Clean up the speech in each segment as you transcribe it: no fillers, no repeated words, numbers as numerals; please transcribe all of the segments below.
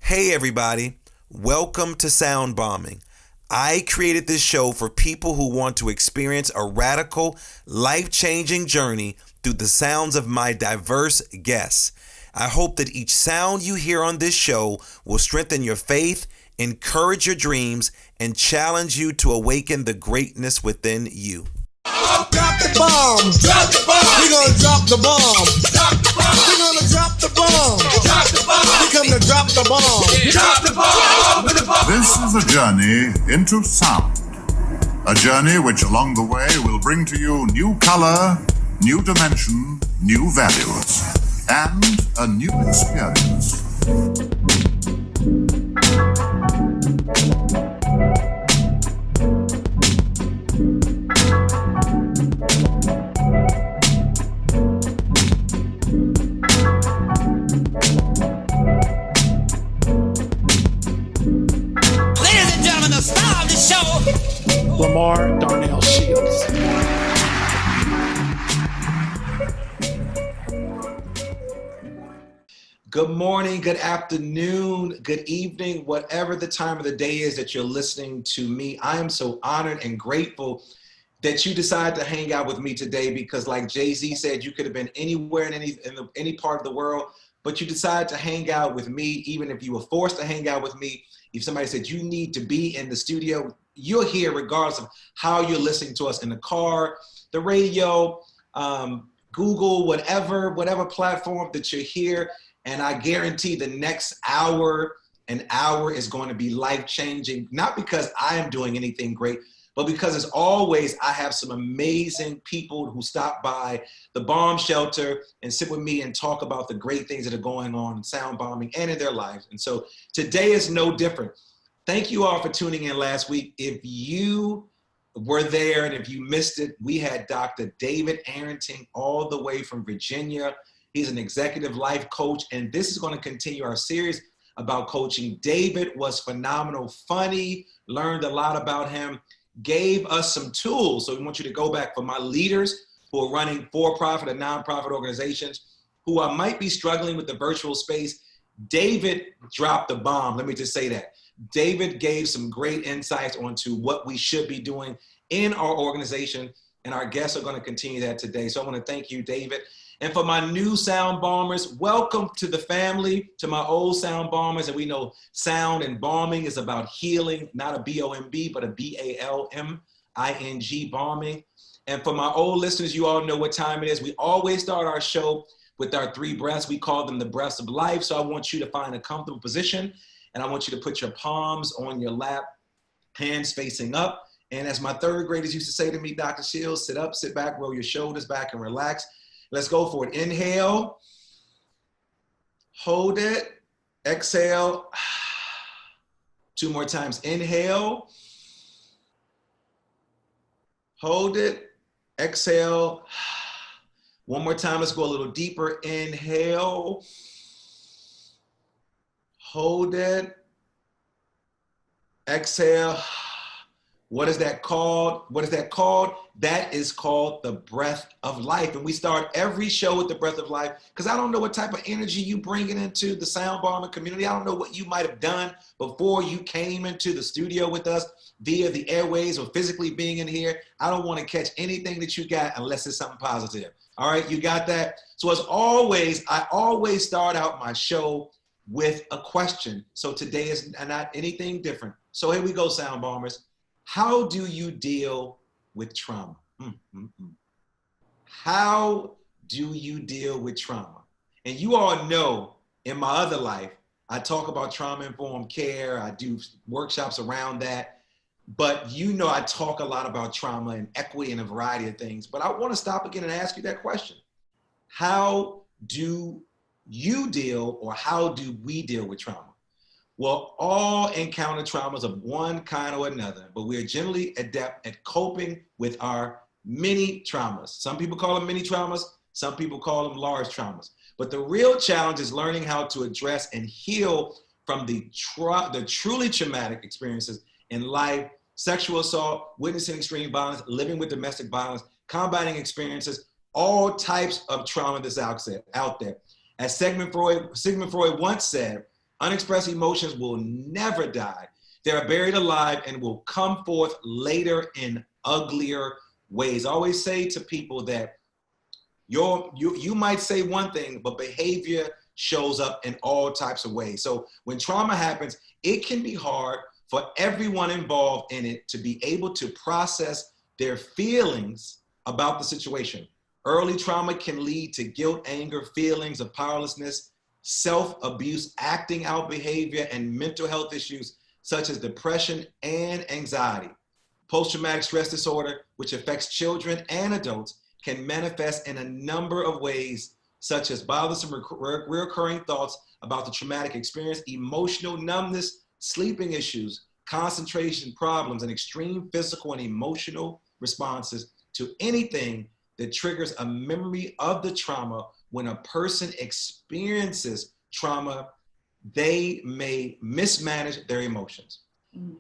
Hey everybody, welcome to SoundBalming. I created this show for people who want to experience a radical, life-changing journey through the sounds of my diverse guests. I hope that each sound you hear on this show will strengthen your faith, encourage your dreams, and challenge you to awaken the greatness within you. Drop the bomb. Drop the bomb. We're gonna drop the bomb. Drop the bomb. We're gonna drop the bomb. Drop the bomb. We come to drop the bomb. Drop the bomb. This is a journey into sound. A journey which along the way will bring to you new color, new dimension, new values, and a new experience. Lamar Darnell Shields. Good morning, good afternoon, good evening, whatever the time of the day is that you're listening to me. I am so honored and grateful that you decided to hang out with me today because like Jay-Z said, you could have been anywhere in any part of the world, but you decided to hang out with me, even if you were forced to hang out with me. If somebody said you need to be in the studio, you're here regardless of how you're listening to us in the car, the radio, Google, whatever platform that you're here. And I guarantee the next an hour is going to be life-changing, not because I am doing anything great, but because as always, I have some amazing people who stop by the bomb shelter and sit with me and talk about the great things that are going on in SoundBalming and in their lives. And so today is no different. Thank you all for tuning in last week. If you were there and if you missed it, we had Dr. David Arrington all the way from Virginia. He's an executive life coach, and this is going to continue our series about coaching. David was phenomenal, funny, learned a lot about him, gave us some tools. So we want you to go back for my leaders who are running for-profit and nonprofit organizations who might be struggling with the virtual space. David dropped the bomb. Let me just say that. David gave some great insights onto what we should be doing in our organization, and our guests are going to continue that today. So I want to thank you, David. And for my new sound balmers, welcome to the family, to my old sound balmers. And we know sound and balming is about healing, not a B-O-M-B, but a B-A-L-M-I-N-G, balming. And for my old listeners, you all know what time it is. We always start our show with our 3 breaths. We call them the breaths of life. So I want you to find a comfortable position. And I want you to put your palms on your lap, hands facing up. And as my third graders used to say to me, Dr. Shields, sit up, sit back, roll your shoulders back and relax. Let's go for it. Inhale, hold it, exhale. 2 more times. Inhale, hold it, exhale. 1 more time. Let's go a little deeper. Inhale. Hold it. Exhale. What is that called? What is that called? That is called the breath of life. And we start every show with the breath of life because I don't know what type of energy you bringing into the SoundBalming community. I don't know what you might have done before you came into the studio with us via the airways or physically being in here. I don't want to catch anything that you got unless it's something positive. All right, you got that? So as always, I always start out my show with a question. So today is not anything different. So here we go, SoundBalmers. How do you deal with trauma? How do you deal with trauma? And you all know in my other life, I talk about trauma-informed care. I do workshops around that. But you know I talk a lot about trauma and equity and a variety of things. But I want to stop again and ask you that question. How do you deal, or how do we deal with trauma? Well, all encounter traumas of one kind or another, but we are generally adept at coping with our mini traumas. Some people call them mini traumas, some people call them large traumas. But the real challenge is learning how to address and heal from the truly traumatic experiences in life, sexual assault, witnessing extreme violence, living with domestic violence, combating experiences, all types of trauma that's out there. As Sigmund Freud once said, Unexpressed emotions will never die. They are buried alive and will come forth later in uglier ways. I always say to people that you might say one thing, but behavior shows up in all types of ways. So when trauma happens, it can be hard for everyone involved in it to be able to process their feelings about the situation. Early trauma can lead to guilt, anger, feelings of powerlessness, self-abuse, acting out behavior, and mental health issues such as depression and anxiety. Post-traumatic stress disorder, which affects children and adults, can manifest in a number of ways, such as bothersome recurring thoughts about the traumatic experience, emotional numbness, sleeping issues, concentration problems, and extreme physical and emotional responses to anything that triggers a memory of the trauma. When a person experiences trauma, they may mismanage their emotions.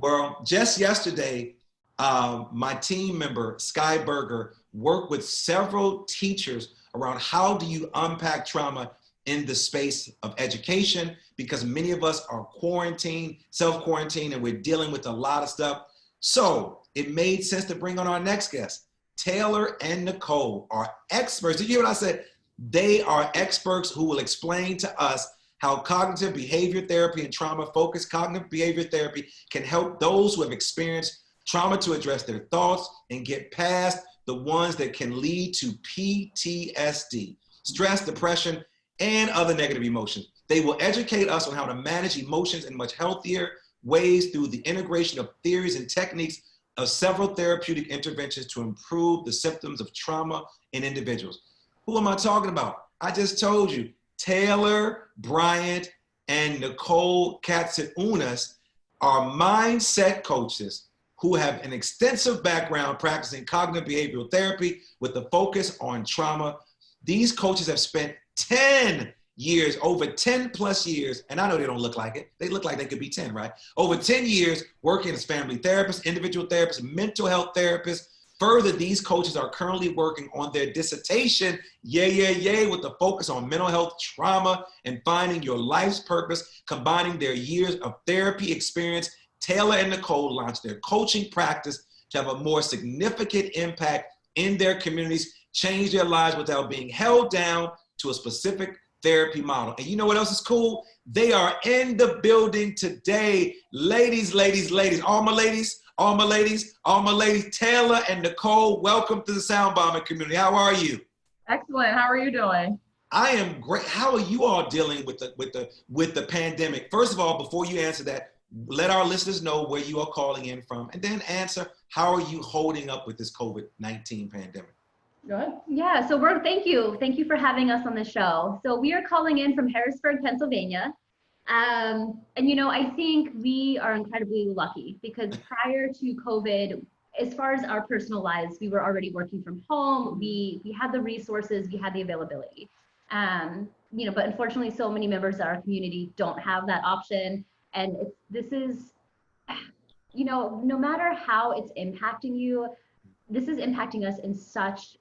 Well, just yesterday, my team member, Sky Berger, worked with several teachers around how do you unpack trauma in the space of education, because many of us are quarantined, self-quarantined, and we're dealing with a lot of stuff. So it made sense to bring on our next guest. Taylor and Nicole are experts. Did you hear what I said? They are experts who will explain to us how cognitive behavior therapy and trauma-focused cognitive behavior therapy can help those who have experienced trauma to address their thoughts and get past the ones that can lead to PTSD, stress, depression, and other negative emotions. They will educate us on how to manage emotions in much healthier ways through the integration of theories and techniques of several therapeutic interventions to improve the symptoms of trauma in individuals. Who am I talking about? I just told you, Taylor, Bryant, and Nicole Katsaounis are mindset coaches who have an extensive background practicing cognitive behavioral therapy with a focus on trauma. These coaches have spent 10 years, over 10 plus years, and I know they don't look like it. They look like they could be 10, right? Over 10 years working as family therapists, individual therapists, mental health therapists. Further, these coaches are currently working on their dissertation, with the focus on mental health, trauma, and finding your life's purpose, combining their years of therapy experience. Taylor and Nicole launched their coaching practice to have a more significant impact in their communities, change their lives without being held down to a specific therapy model. And you know what else is cool? They are in the building today. Ladies, all my ladies, Taylor and Nicole, welcome to the SoundBalming community. How are you? Excellent. How are you doing? I am great. How are you all dealing with the pandemic? First of all, before you answer that, let our listeners know where you are calling in from, and then answer, how are you holding up with this COVID-19 pandemic? Go ahead. Yeah, so thank you for having us on the show. So we are calling in from Harrisburg, Pennsylvania. And I think we are incredibly lucky because prior to COVID, as far as our personal lives, we were already working from home. We had the resources, we had the availability. But unfortunately, so many members of our community don't have that option. And this is, no matter how it's impacting you, this is impacting us in such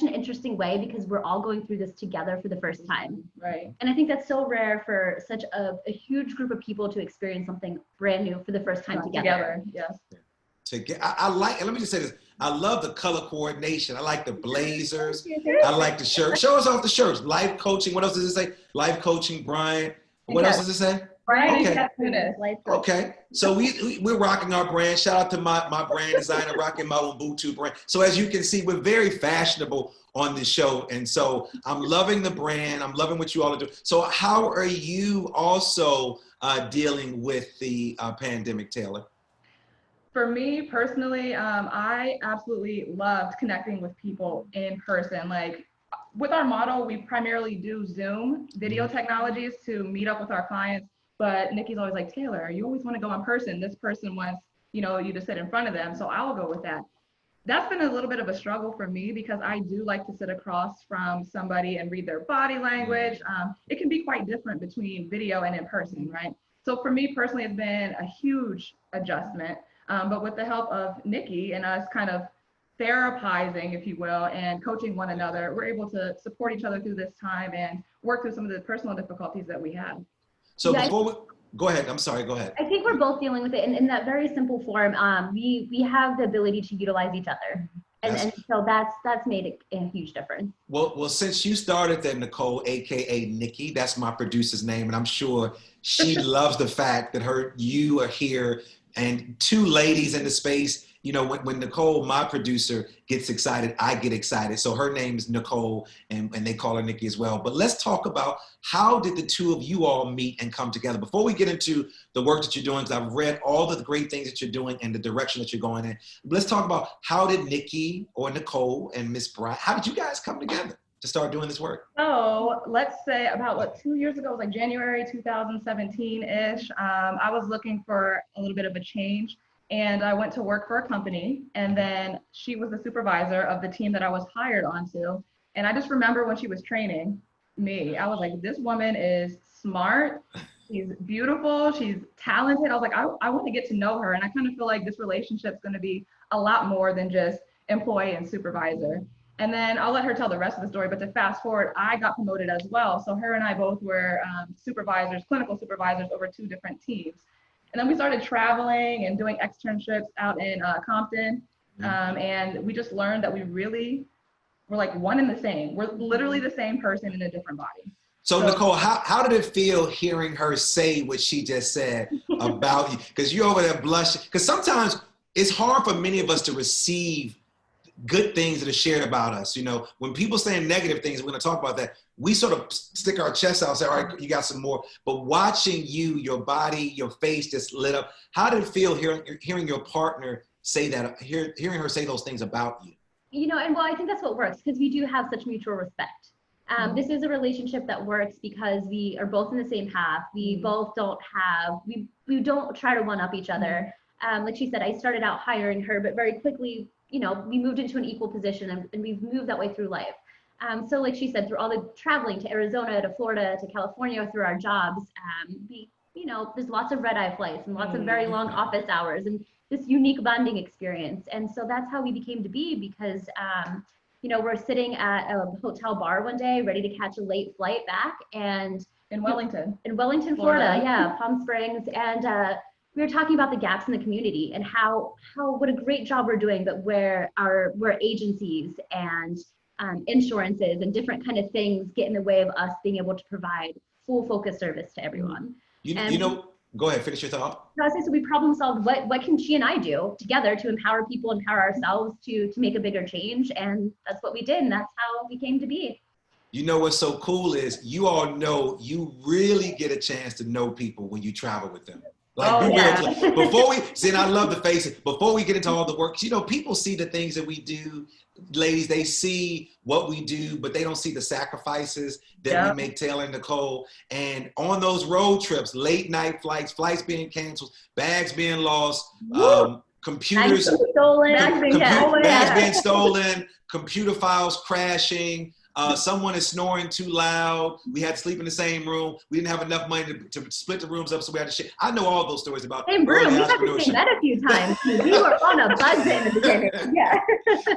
an interesting way because we're all going through this together for the first time. Right. And I think that's so rare for such a huge group of people to experience something brand new for the first time together. Yes. I like, and let me just say this, I love the color coordination. I like the blazers. I like the shirt. Show us off the shirts. Life coaching. What else does it say? Life coaching, Brian. What else does it say? Bryant and Okay. Okay. So we're rocking our brand. Shout out to my brand designer, rocking my Ubuntu brand. So as you can see, we're very fashionable on this show. And so I'm loving the brand. I'm loving what you all are doing. So how are you also dealing with the pandemic, Taylor? For me personally, I absolutely loved connecting with people in person. Like with our model, we primarily do Zoom video technologies to meet up with our clients. But Nikki's always like, Taylor, you always want to go in person. This person wants, you to sit in front of them. So I'll go with that. That's been a little bit of a struggle for me because I do like to sit across from somebody and read their body language. It can be quite different between video and in person, right? So for me personally, it's been a huge adjustment. But with the help of Nikki and us kind of therapizing, if you will, and coaching one another, we're able to support each other through this time and work through some of the personal difficulties that we have. So Yeah, before we, go ahead. I'm sorry, go ahead. I think we're both dealing with it in that very simple form. We have the ability to utilize each other. And so that's made a huge difference. Well, since you started that, Nicole, AKA Nikki, that's my producer's name, and I'm sure she loves the fact that you are here and two ladies in the space. You know, when Nicole, my producer, gets excited, I get excited. So her name is Nicole, and they call her Nikki as well. But let's talk about how did the two of you all meet and come together? Before we get into the work that you're doing, because I've read all of the great things that you're doing and the direction that you're going in. Let's talk about how did Nikki or Nicole and Miss Bryant, how did you guys come together to start doing this work? So let's say about 2 years ago, it was like January 2017-ish. I was looking for a little bit of a change. And I went to work for a company, and then she was the supervisor of the team that I was hired onto. And I just remember when she was training me, I was like, this woman is smart, she's beautiful, she's talented. I was like, I want to get to know her. And I kind of feel like this relationship's going to be a lot more than just employee and supervisor. And then I'll let her tell the rest of the story, but to fast forward, I got promoted as well. So her and I both were supervisors, clinical supervisors over 2 different teams. And then we started traveling and doing externships out in Compton. And we just learned that we really were like one and the same. We're literally the same person in a different body. So Nicole, how did it feel hearing her say what she just said about you? Because you're over there blushing. Because sometimes it's hard for many of us to receive good things that are shared about us. You know, when people say negative things, we're going to talk about that. We sort of stick our chests out and say, all right, you got some more. But watching you, your body, your face just lit up. How did it feel hearing your partner say that, hearing her say those things about you? You know, and well, I think that's what works because we do have such mutual respect. This is a relationship that works because we are both in the same path. We both don't have, we don't try to one up each other. Like she said, I started out hiring her, but very quickly, you know, we moved into an equal position and we've moved that way through life. So like she said, through all the traveling to Arizona, to Florida, to California, through our jobs, you know, there's lots of red eye flights and lots of very long office hours and this unique bonding experience. And so that's how we became to be because, you know, we're sitting at a hotel bar one day, ready to catch a late flight back and in Wellington, Florida, yeah, Palm Springs. And we were talking about the gaps in the community and what a great job we're doing, but where agencies and insurances and different kind of things get in the way of us being able to provide full focus service to everyone. You know, go ahead, finish your thought. So we problem solved what can she and I do together to empower people, empower ourselves to make a bigger change. And that's what we did. And that's how we came to be. You know what's so cool is you all know you really get a chance to know people when you travel with them. Like before we see, and I love the face. Before we get into all the work, you know, people see the things that we do. Ladies, they see what we do, but they don't see the sacrifices that we make, Taylor and Nicole. And on those road trips, late night flights being canceled, bags being lost, computers, bags being stolen, computer files crashing. Someone is snoring too loud. We had to sleep in the same room. We didn't have enough money to split the rooms up, so we had to share. I know all those stories about same room. We had to say that a few times. We were on a budget in the beginning. Yeah.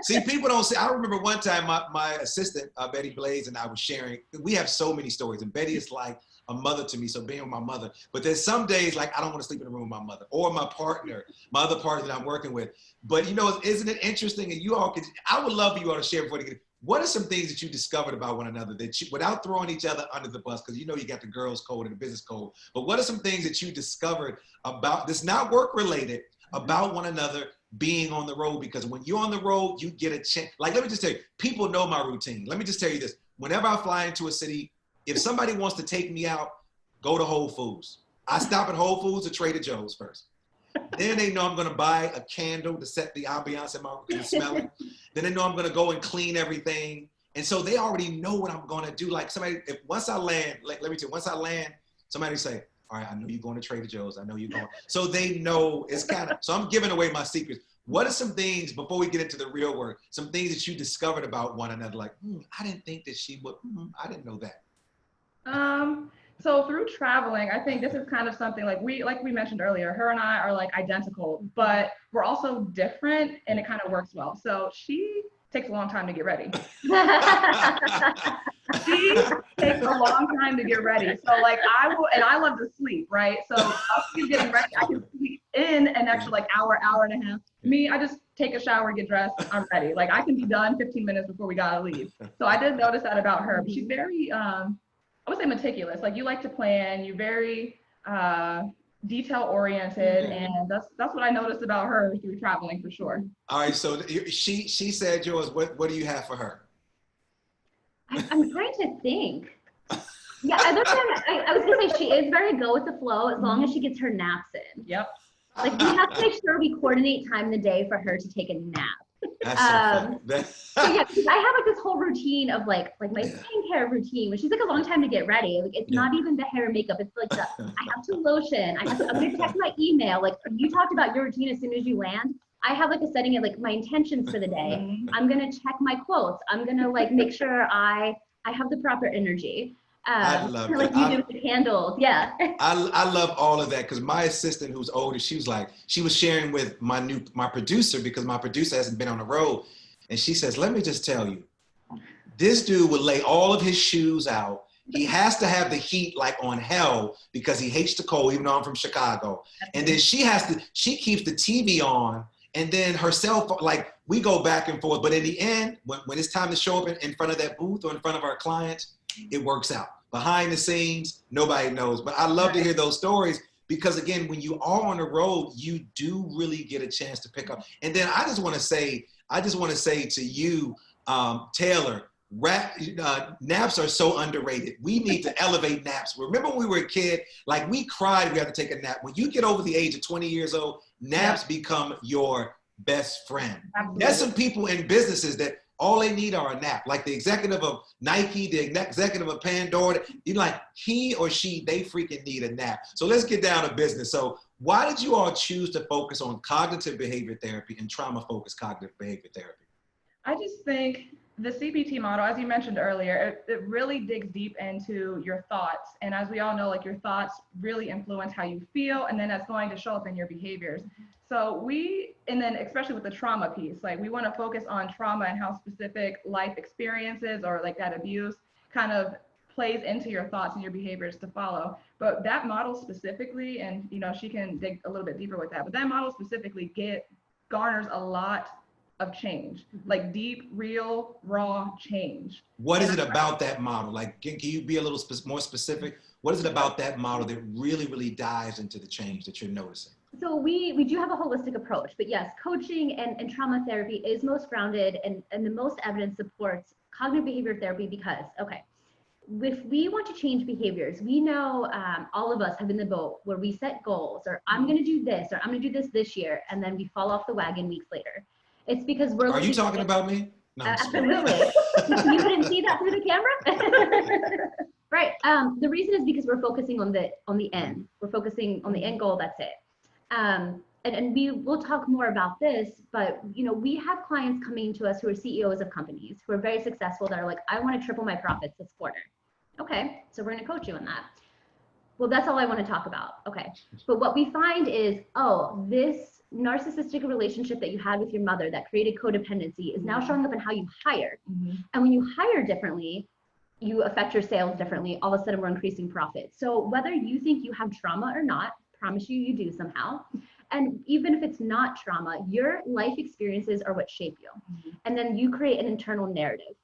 See, people don't see. I remember one time my assistant, Betty Blaze, and I was sharing. We have so many stories, and Betty is like a mother to me, so being with my mother. But there's some days like I don't want to sleep in a room with my mother or my partner, my other partner that I'm working with. But you know, isn't it interesting? And you all could, I would love for you all to share before they get. What are some things that you discovered about one another that you, without throwing each other under the bus, because you know you got the girls code and the business code, but what are some things that you discovered about this, not work related, about one another being on the road? Because when you're on the road, you get a chance. Like, let me just tell you, people know my routine. Let me just tell you this. Whenever I fly into a city, if somebody wants to take me out, go to Whole Foods. I stop at Whole Foods or Trader Joe's first. Then they know I'm going to buy a candle to set the ambiance in my smelling. Then they know I'm going to go and clean everything. And so they already know what I'm going to do. Like somebody, once I land, like, let me tell you, once I land, somebody say, all right, I know you're going to Trader Joe's. I know you're going. So they know it's kind of, so I'm giving away my secrets. What are some things, before we get into the real work, some things that you discovered about one another? Like, I didn't think that she would, I didn't know that. So through traveling, I think this is kind of something like we mentioned earlier, her and I are like identical, but we're also different and it kind of works well. So she takes a long time to get ready. She takes a long time to get ready. So like I love to sleep, right? So while she's getting ready, I can sleep in an extra like hour and a half. Me, I just take a shower, get dressed, I'm ready. Like I can be done 15 minutes before we gotta leave. So I did notice that about her. But she's very, I would say meticulous. Like you like to plan, you're very detail oriented, and that's what I noticed about her through traveling for sure. All right, so she said yours. What do you have for her? I'm trying to think. Yeah, I was gonna say she is very go with the flow as long as she gets her naps in. Yep. Like we have to make sure we coordinate time in the day for her to take a nap. That's so funny. So yeah, I have like this whole routine of like my skincare routine, which is like a long time to get ready. Like it's not even the hair and makeup. It's like I have to lotion. I'm gonna check my email. Like you talked about your routine as soon as you land. I have like a setting of like my intentions for the day. I'm gonna check my quotes. I'm gonna like make sure I have the proper energy. I love like it. you do with the candles. Yeah. I love all of that because my assistant who's older, she was sharing with my producer because my producer hasn't been on the road. And she says, let me just tell you, this dude would lay all of his shoes out. He has to have the heat like on hell because he hates the cold, even though I'm from Chicago. And then she keeps the TV on, and then her cell phone, like we go back and forth. But in the end, when it's time to show up in front of that booth or in front of our clients, it works out. Behind the scenes, nobody knows. But I love to hear those stories because again, when you are on the road, you do really get a chance to pick up. And then I just want to say to you, Taylor, naps are so underrated. We need to elevate naps. Remember when we were a kid, like we cried we had to take a nap. When you get over the age of 20 years old, naps become your best friend. Absolutely. There's some people in businesses that all they need are a nap. Like the executive of Nike, the executive of Pandora, he or she, they freaking need a nap. So let's get down to business. So why did you all choose to focus on cognitive behavior therapy and trauma-focused cognitive behavior therapy? I just think the CBT model, as you mentioned earlier, it really digs deep into your thoughts. And as we all know, like your thoughts really influence how you feel, and then that's going to show up in your behaviors. So and then especially with the trauma piece, like we want to focus on trauma and how specific life experiences or like that abuse kind of plays into your thoughts and your behaviors to follow. But that model specifically, and she can dig a little bit deeper with that, but that model specifically garners a lot of change, like deep, real, raw change. What is it about that model? Like, can you be a little more specific? What is it about that model that really, really dives into the change that you're noticing? So we do have a holistic approach, but yes, coaching and trauma therapy is most grounded and the most evidence supports cognitive behavior therapy because, okay, if we want to change behaviors, we know all of us have been in the boat where we set goals or I'm going to do this or I'm going to do this year, and then we fall off the wagon weeks later. It's because we're. Are you talking about me? No, absolutely. You couldn't see that through the camera? Right. The reason is because we're focusing on the end. We're focusing on the end goal. That's it. And we will talk more about this, but we have clients coming to us who are CEOs of companies who are very successful that are like, I want to triple my profits this quarter. Okay, so we're going to coach you on that. Well, that's all I want to talk about. Okay, but what we find is, this narcissistic relationship that you had with your mother that created codependency is now showing up in how you hire. And when you hire differently, you affect your sales differently. All of a sudden, we're increasing profits. So whether you think you have trauma or not, promise you do somehow. And even if it's not trauma, your life experiences are what shape you. And then you create an internal narrative.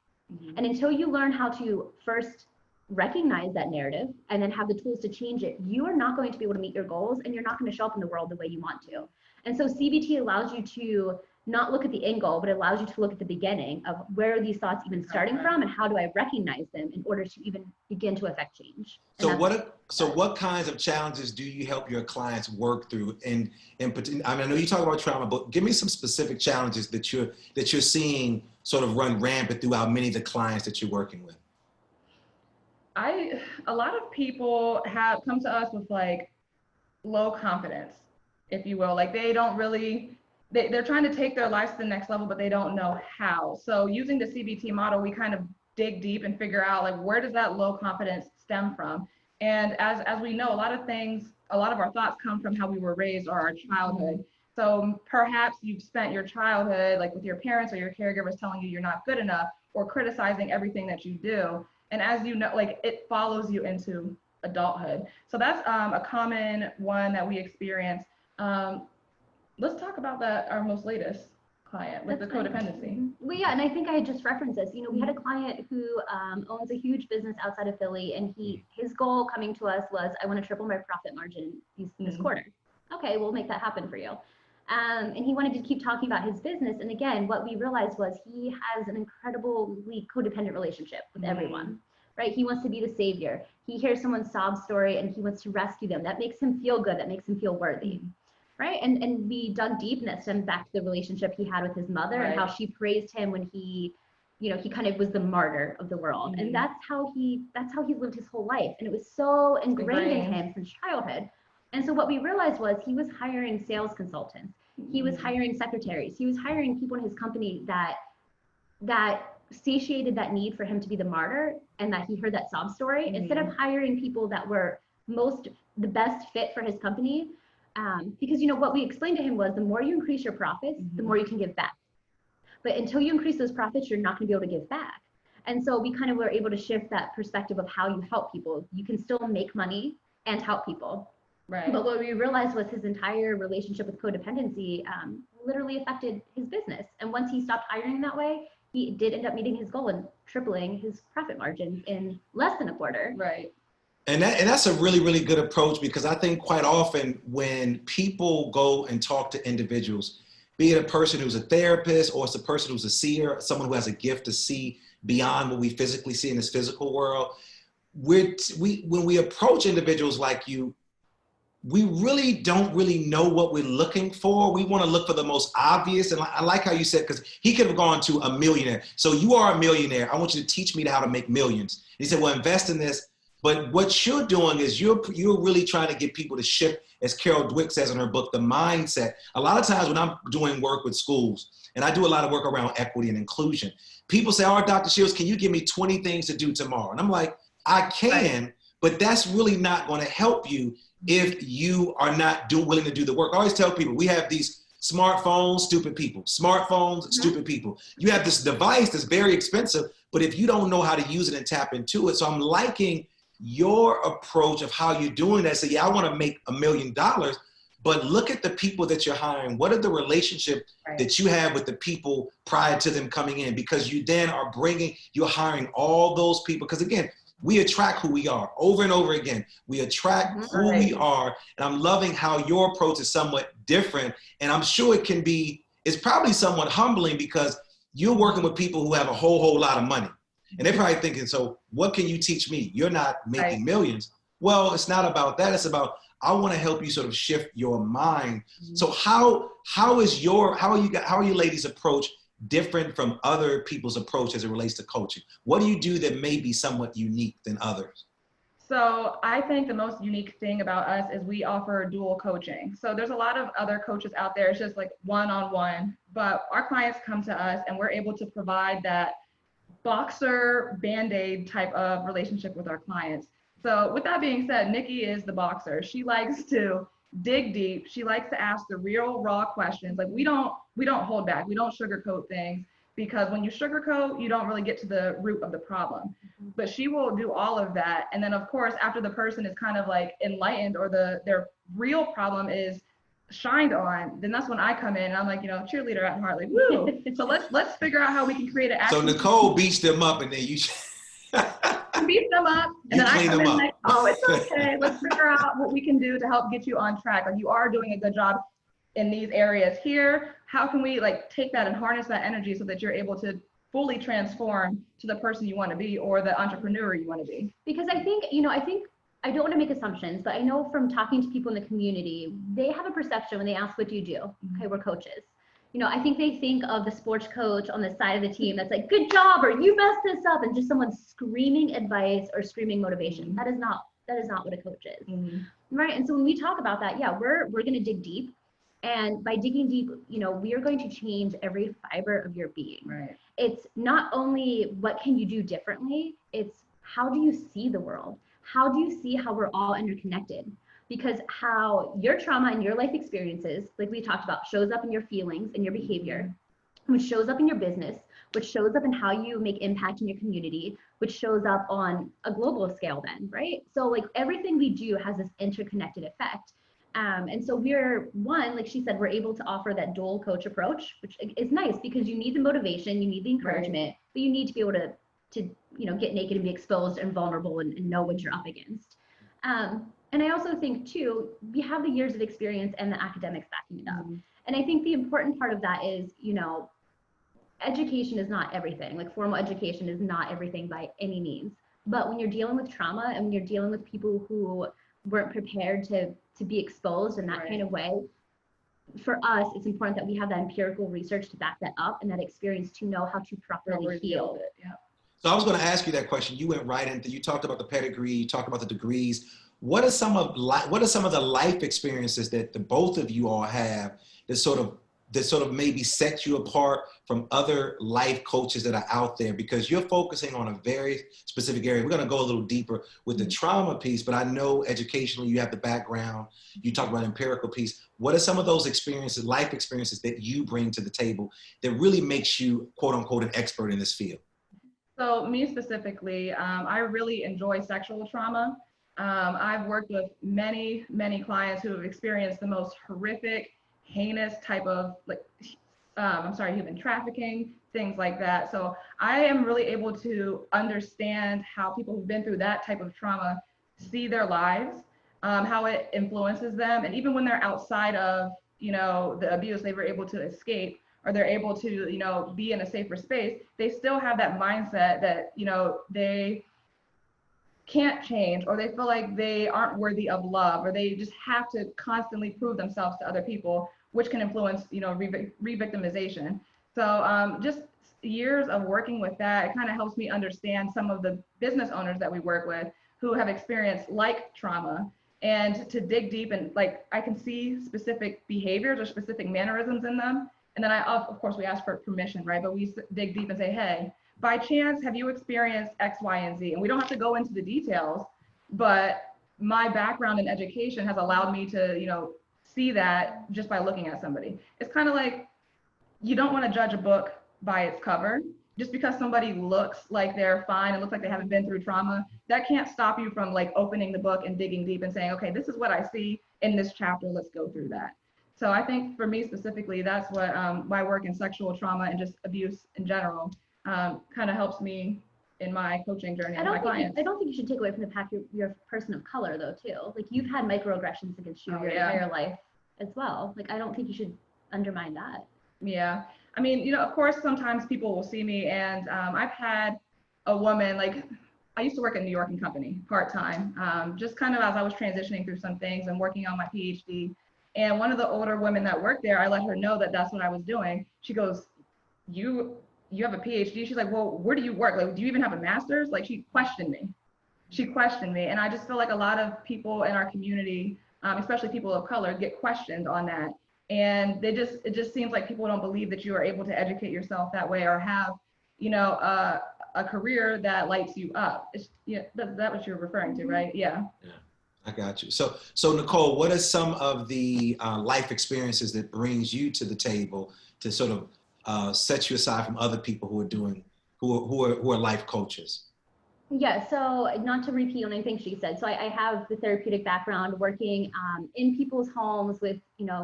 And until you learn how to first recognize that narrative and then have the tools to change it, you are not going to be able to meet your goals and you're not going to show up in the world the way you want to. And so CBT allows you to not look at the end goal, but it allows you to look at the beginning of where are these thoughts even starting from and how do I recognize them in order to even begin to affect change. So what kinds of challenges do you help your clients work through? And I know you talk about trauma, but give me some specific challenges that you're seeing sort of run rampant throughout many of the clients that you're working with. A lot of people have come to us with like low confidence, if you will. Like they don't really, they're trying to take their lives to the next level, but they don't know how. So using the CBT model, we kind of dig deep and figure out like, where does that low confidence stem from? And as we know, a lot of our thoughts come from how we were raised or our childhood. So perhaps you've spent your childhood like with your parents or your caregivers telling you you're not good enough or criticizing everything that you do. And as you know, like it follows you into adulthood. So that's a common one that we experience. Let's talk about that, our most latest client with the codependency. Well, yeah, and I think I just referenced this. You know, we had a client who owns a huge business outside of Philly, and his goal coming to us was, I want to triple my profit margin this quarter. Okay, we'll make that happen for you. And he wanted to keep talking about his business. And again, what we realized was he has an incredibly codependent relationship with everyone, right? He wants to be the savior. He hears someone's sob story and he wants to rescue them. That makes him feel good. That makes him feel worthy. Right. And we dug deep, and that stemmed back to the relationship he had with his mother and how she praised him when he kind of was the martyr of the world. And that's how he lived his whole life. And it was so ingrained in him since childhood. And so what we realized was he was hiring sales consultants. He was hiring secretaries. He was hiring people in his company that satiated that need for him to be the martyr and that he heard that sob story, instead of hiring people that were the best fit for his company. Because, you know, what we explained to him was the more you increase your profits, the more you can give back. But until you increase those profits, you're not going to be able to give back. And so we kind of were able to shift that perspective of how you help people. You can still make money and help people. Right. But what we realized was his entire relationship with codependency literally affected his business. And once he stopped hiring that way, he did end up meeting his goal and tripling his profit margin in less than a quarter. Right. And that's a really, really good approach, because I think quite often when people go and talk to individuals, be it a person who's a therapist or it's a person who's a seer, someone who has a gift to see beyond what we physically see in this physical world, when we approach individuals like you, we really don't really know what we're looking for. We want to look for the most obvious. And I like how you said, because he could have gone to a millionaire. So you are a millionaire. I want you to teach me how to make millions. And he said, well, invest in this. But what you're doing is you're really trying to get people to shift, as Carol Dweck says in her book, the mindset. A lot of times when I'm doing work with schools, and I do a lot of work around equity and inclusion, people say, oh, Dr. Shields, can you give me 20 things to do tomorrow? And I'm like, I can, but that's really not going to help you if you are not willing to do the work. I always tell people, we have these smartphones, stupid people. Smartphones, stupid people. You have this device that's very expensive, but if you don't know how to use it and tap into it. So I'm liking your approach of how you're doing that. So yeah, I want to make $1 million, but look at the people that you're hiring. What are the relationship that you have with the people prior to them coming in? Because you then are you're hiring all those people. Because again, we attract who we are over and over again. We attract who we are. And I'm loving how your approach is somewhat different. And I'm sure it's probably somewhat humbling, because you're working with people who have a whole lot of money. And they're probably thinking, so what can you teach me? You're not making millions. Well, it's not about that. It's about, I want to help you sort of shift your mind. So how are you ladies' approach different from other people's approach as it relates to coaching? What do you do that may be somewhat unique than others? So I think the most unique thing about us is we offer dual coaching. So there's a lot of other coaches out there. It's just like one-on-one, but our clients come to us and we're able to provide that boxer Band-Aid type of relationship with our clients. So with that being said, Nikki is the boxer. She likes to dig deep. She likes to ask the real raw questions. Like we don't hold back. We don't sugarcoat things, because when you sugarcoat, you don't really get to the root of the problem. But she will do all of that. And then of course, after the person is kind of like enlightened, or their real problem is shined on, then that's when I come in and I'm like, cheerleader at heart, like, woo. So let's figure out how we can create an action. So Nicole beats them up, and then you beat them up, and then I come in like, oh, it's okay. Let's figure out what we can do to help get you on track. Like, you are doing a good job in these areas here. How can we like take that and harness that energy so that you're able to fully transform to the person you want to be, or the entrepreneur you want to be? Because I think I don't want to make assumptions, but I know from talking to people in the community, they have a perception when they ask, what do you do? Okay, we're coaches. I think they think of the sports coach on the side of the team that's like, good job, or you messed this up, and just someone screaming advice or screaming motivation. That is not what a coach is. Right? And so when we talk about that, yeah, we're going to dig deep. And by digging deep, we are going to change every fiber of your being. Right. It's not only what can you do differently, it's how do you see the world? How do you see how we're all interconnected? Because how your trauma and your life experiences, like we talked about, shows up in your feelings and your behavior. which shows up in your business, which shows up in how you make impact in your community, which shows up on a global scale then, right? So like everything we do has this interconnected effect. And so we're one, like she said, we're able to offer that dual coach approach, which is nice because you need the motivation, you need the encouragement, but you need to be able to get naked and be exposed and vulnerable and know what you're up against. And I also think too, we have the years of experience and the academics backing it up. And I think the important part of that is, education is not everything. Like formal education is not everything by any means. But when you're dealing with trauma and when you're dealing with people who weren't prepared to be exposed in that kind of way, for us, it's important that we have that empirical research to back that up and that experience to know how to properly heal. So I was going to ask you that question. You went right into, you talked about the pedigree, you talked about the degrees. What are some of the life experiences that the both of you all have that sort of maybe set you apart from other life coaches that are out there? Because you're focusing on a very specific area. We're going to go a little deeper with the trauma piece, but I know educationally you have the background. You talk about empirical piece. What are some of those experiences, life experiences that you bring to the table that really makes you, quote unquote, an expert in this field? So me specifically, I really enjoy sexual trauma. I've worked with many, many clients who have experienced the most horrific, heinous type of human trafficking, things like that. So I am really able to understand how people who've been through that type of trauma see their lives, how it influences them. And even when they're outside of, the abuse, they were able to escape, or they're able to, be in a safer space, they still have that mindset that, they can't change, or they feel like they aren't worthy of love, or they just have to constantly prove themselves to other people, which can influence, re-victimization. So just years of working with that, it kind of helps me understand some of the business owners that we work with who have experienced like trauma, and to dig deep and I can see specific behaviors or specific mannerisms in them. And then of course, we ask for permission, right? But we dig deep and say, hey, by chance, have you experienced X, Y, and Z? And we don't have to go into the details, but my background in education has allowed me to, see that just by looking at somebody. It's kind of like, you don't want to judge a book by its cover. Just because somebody looks like they're fine and looks like they haven't been through trauma, that can't stop you from opening the book and digging deep and saying, okay, this is what I see in this chapter, let's go through that. So I think for me specifically, that's what my work in sexual trauma and just abuse in general kind of helps me in my coaching journey with my clients. I don't think you should take away from the fact you're a person of color though too. Like you've had microaggressions against you your entire life as well. I don't think you should undermine that. Yeah. I mean, of course, sometimes people will see me, and I've had a woman, I used to work at New York & Company part-time, just kind of as I was transitioning through some things and working on my PhD. And one of the older women that worked there, I let her know that that's what I was doing. She goes, you have a PhD? She's like, well, where do you work? Do you even have a master's? She questioned me. And I just feel like a lot of people in our community, especially people of color, get questioned on that. And it just seems like people don't believe that you are able to educate yourself that way or have, a career that lights you up. That's what you're referring to, right? Yeah. I got you. So Nicole, what are some of the life experiences that brings you to the table to sort of set you aside from other people who are life coaches? Yeah, so not to repeat on anything she said. So I have the therapeutic background working in people's homes with,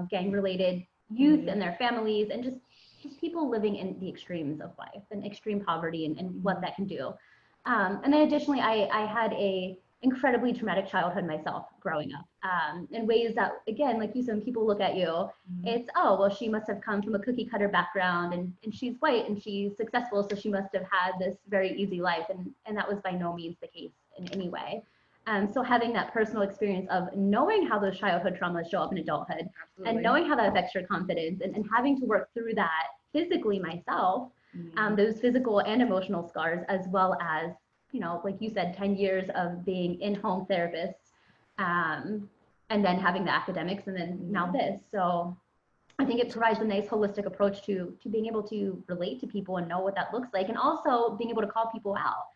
gang-related youth and their families, and just people living in the extremes of life and extreme poverty and what that can do. And then additionally, I had a incredibly traumatic childhood myself growing up in ways that, again, like you said, when people look at you, it's, oh, well, she must have come from a cookie cutter background and she's white and she's successful, so she must have had this very easy life. And that was by no means the case in any way. So having that personal experience of knowing how those childhood traumas show up in adulthood and knowing how that affects your confidence and having to work through that physically myself, those physical and emotional scars, as well as, like you said, 10 years of being in-home therapist, and then having the academics, and then now this. So I think it provides a nice holistic approach to being able to relate to people and know what that looks like, and also being able to call people out.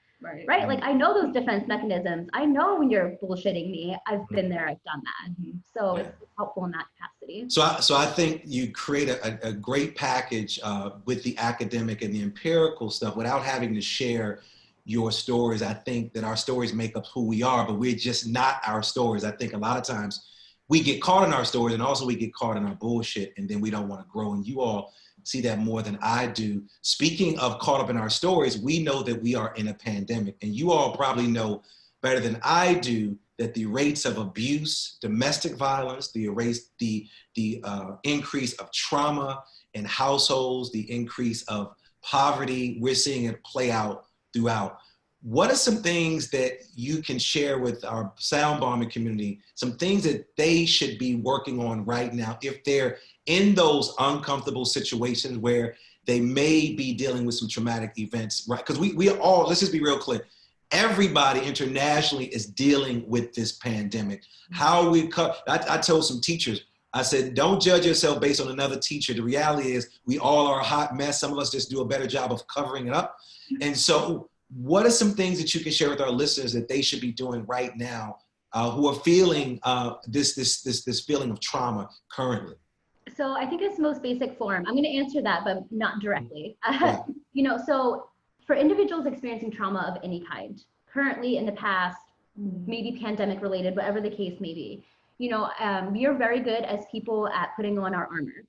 Right? Like I know those defense mechanisms. I know when you're bullshitting me. I've been there, I've done that. So it's helpful in that capacity. absolutely. So I think you create a great package with the academic and the empirical stuff without having to share your stories. I think that our stories make up who we are, but we're just not our stories. I think a lot of times we get caught in our stories, and also we get caught in our bullshit, and then we don't want to grow. And you all see that more than I do. Speaking of caught up in our stories, we know that we are in a pandemic, and you all probably know better than I do that the rates of abuse, domestic violence, the increase of trauma in households, the increase of poverty, we're seeing it play out throughout. What are some things that you can share with our SoundBalming community, some things that they should be working on right now if they're in those uncomfortable situations where they may be dealing with some traumatic events, right? Because we all, let's just be real clear, everybody internationally is dealing with this pandemic. How we cut, I told some teachers, I said, don't judge yourself based on another teacher. The reality is we all are a hot mess. Some of us just do a better job of covering it up. And so what are some things that you can share with our listeners that they should be doing right now who are feeling this feeling of trauma currently? So I think it's most basic form. I'm going to answer that, but not directly. Yeah. So for individuals experiencing trauma of any kind, currently, in the past, maybe pandemic related, whatever the case may be, we are very good as people at putting on our armor,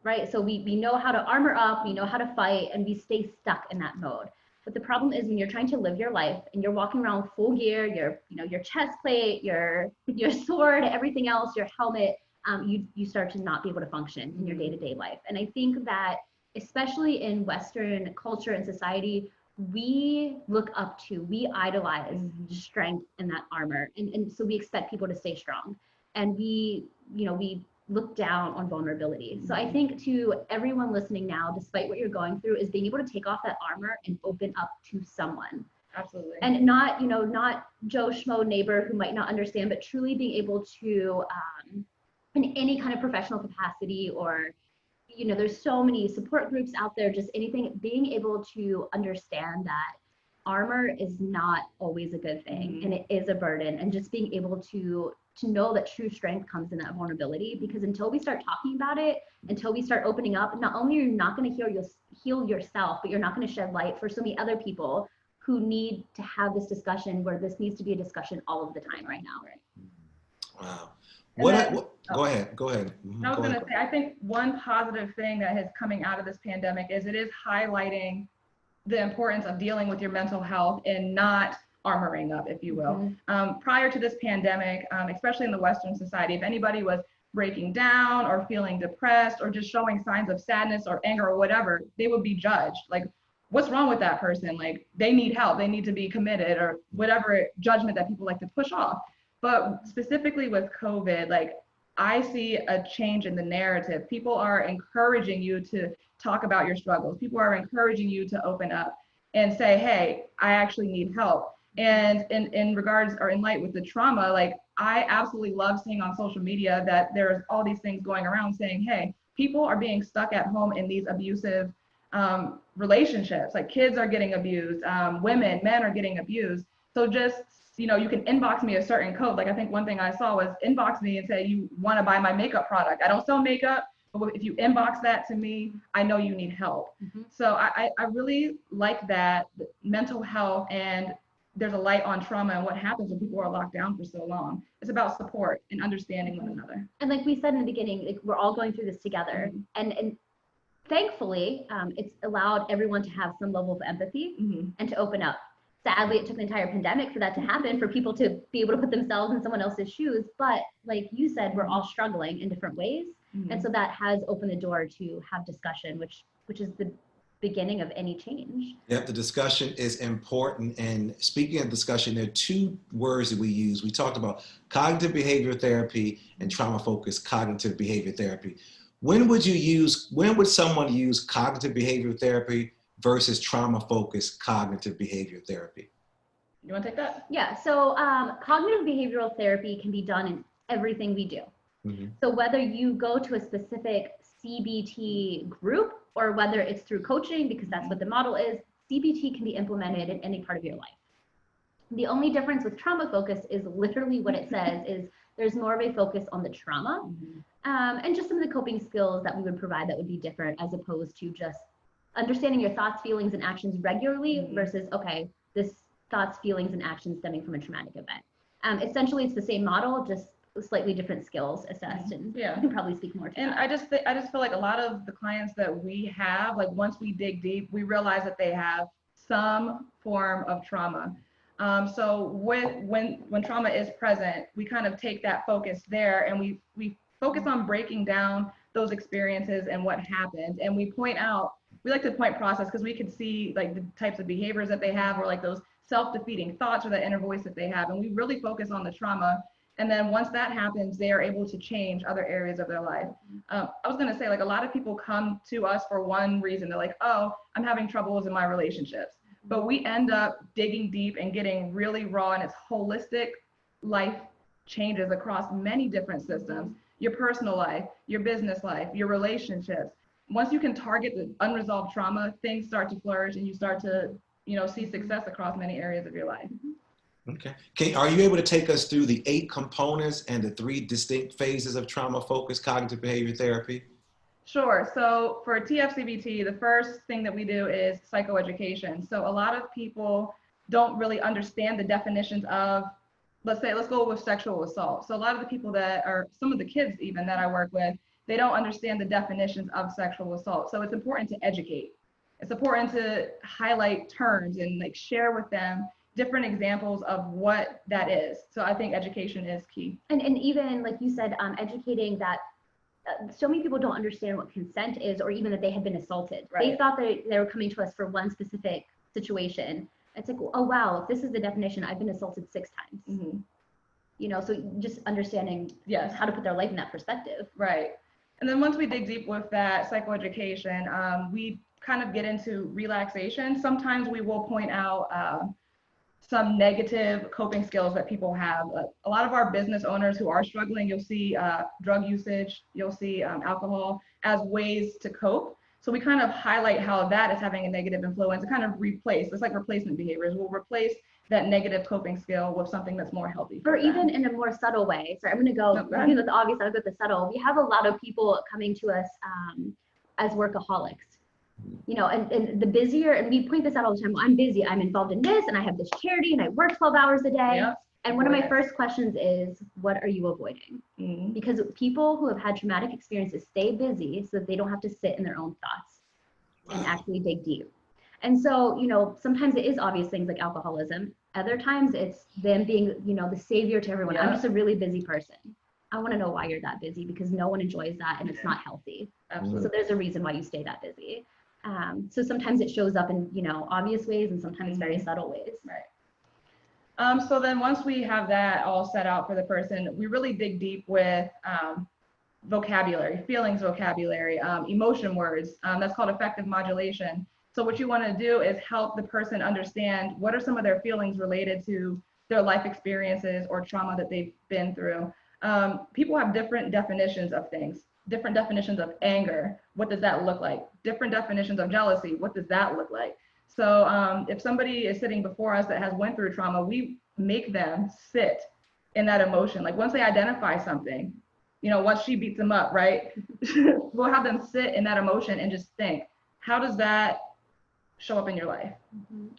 right? So we know how to armor up, we know how to fight, and we stay stuck in that mode. But the problem is when you're trying to live your life and you're walking around with full gear, your chest plate, your sword, everything else, your helmet, you start to not be able to function in your day-to-day life. And I think that especially in Western culture and society, we look up to, we idolize strength in that armor. And so we expect people to stay strong. And we look down on vulnerability. So I think to everyone listening now, despite what you're going through, is being able to take off that armor and open up to someone. Absolutely. And not Joe Schmo neighbor who might not understand, but truly being able to, in any kind of professional capacity, or there's so many support groups out there, just anything, being able to understand that armor is not always a good thing, and it is a burden, and just being able to know that true strength comes in that vulnerability, because until we start talking about it, until we start opening up, not only are you not going to heal yourself, but you're not going to shed light for so many other people who need to have this discussion, where this needs to be a discussion all of the time right now. Wow. Go ahead. Mm-hmm. I was going to say, I think one positive thing that is coming out of this pandemic is it is highlighting the importance of dealing with your mental health and not armoring up, if you will. Prior to this pandemic, especially in the Western society, if anybody was breaking down or feeling depressed or just showing signs of sadness or anger or whatever, they would be judged. Like, what's wrong with that person? Like, they need help, they need to be committed, or whatever judgment that people like to push off. But specifically with COVID, like, I see a change in the narrative. People are encouraging you to talk about your struggles. People are encouraging you to open up and say, hey, I actually need help. And in regards, or in light with the trauma, like, I absolutely love seeing on social media that there's all these things going around saying, hey, people are being stuck at home in these abusive relationships. Like, kids are getting abused, women, men are getting abused. So just, you can inbox me a certain code. Like, I think one thing I saw was inbox me and say, you want to buy my makeup product. I don't sell makeup, but if you inbox that to me, I know you need help. So I really like that mental health, and there's a light on trauma and what happens when people are locked down for so long. It's about support and understanding one another. And like we said in the beginning, like, we're all going through this together. And thankfully, it's allowed everyone to have some level of empathy and to open up. Sadly, it took an entire pandemic for that to happen, for people to be able to put themselves in someone else's shoes. But like you said, we're all struggling in different ways. And so that has opened the door to have discussion, which is the beginning of any change. Yep, the discussion is important. And speaking of discussion, there are two words that we use. We talked about cognitive behavioral therapy and trauma-focused cognitive behavior therapy. When would someone use cognitive behavioral therapy versus trauma-focused cognitive behavior therapy? You want to take that? Yeah, so cognitive behavioral therapy can be done in everything we do. So whether you go to a specific CBT group or whether it's through coaching, because that's what the model is, CBT can be implemented in any part of your life. The only difference with trauma focus is literally what it says is there's more of a focus on the trauma. And just some of the coping skills that we would provide that would be different, as opposed to just understanding your thoughts, feelings, and actions regularly versus, okay, this thoughts, feelings, and actions stemming from a traumatic event. Essentially, it's the same model, just slightly different skills assessed, and you can probably speak more to And that. I just feel like a lot of the clients that we have, like once we dig deep, we realize that they have some form of trauma. So when trauma is present, we kind of take that focus there, and we focus on breaking down those experiences and what happened, and we like to point process, because we can see like the types of behaviors that they have, or like those self-defeating thoughts or that inner voice that they have, and we really focus on the trauma. And then once that happens, they are able to change other areas of their life. I was going to say, like, a lot of people come to us for one reason. They're like, oh, I'm having troubles in my relationships. But we end up digging deep and getting really raw, and it's holistic life changes across many different systems: your personal life, your business life, your relationships. Once you can target the unresolved trauma, things start to flourish, and you start to, see success across many areas of your life. Okay. Are you able to take us through the 8 components and the 3 distinct phases of trauma-focused cognitive behavior therapy? Sure. So for TFCBT, the first thing that we do is psychoeducation. So a lot of people don't really understand the definitions of, let's go with sexual assault. So a lot of the people that are, some of the kids even that I work with, they don't understand the definitions of sexual assault. So it's important to educate. It's important to highlight terms and like share with them different examples of what that is. So I think education is key. And even like you said, educating that so many people don't understand what consent is, or even that they had been assaulted. Right. They thought that they were coming to us for one specific situation. It's like, oh wow, if this is the definition, I've been assaulted 6 times. So just understanding how to put their life in that perspective. Right. And then once we dig deep with that psychoeducation, we kind of get into relaxation. Sometimes we will point out some negative coping skills that people have. A lot of our business owners who are struggling, you'll see drug usage, you'll see alcohol as ways to cope. So we kind of highlight how that is having a negative influence and kind of it's like replacement behaviors. We'll replace that negative coping skill with something that's more healthy. Or even in a more subtle way. Sorry, I'm going to go, that's obvious, I'll go with the subtle. We have a lot of people coming to us as workaholics. And the busier, and we point this out all the time, well, I'm busy, I'm involved in this, and I have this charity, and I work 12 hours a day. Yep. And one of my first questions is, what are you avoiding? Because people who have had traumatic experiences stay busy so that they don't have to sit in their own thoughts and actually dig deep. And so, sometimes it is obvious things like alcoholism. Other times it's them being, the savior to everyone. I'm just a really busy person. I want to know why you're that busy, because no one enjoys that, and it's not healthy. Absolutely. So there's a reason why you stay that busy. So sometimes it shows up in, obvious ways, and sometimes very subtle ways. Right. So then once we have that all set out for the person, we really dig deep with vocabulary, feelings vocabulary, emotion words. That's called effective modulation. So what you want to do is help the person understand what are some of their feelings related to their life experiences or trauma that they've been through. People have different definitions of things. Different definitions of anger. What does that look like? Different definitions of jealousy. What does that look like? So if somebody is sitting before us that has went through trauma, we make them sit in that emotion. Like once they identify something, once she beats them up, right? We'll have them sit in that emotion and just think, how does that show up in your life?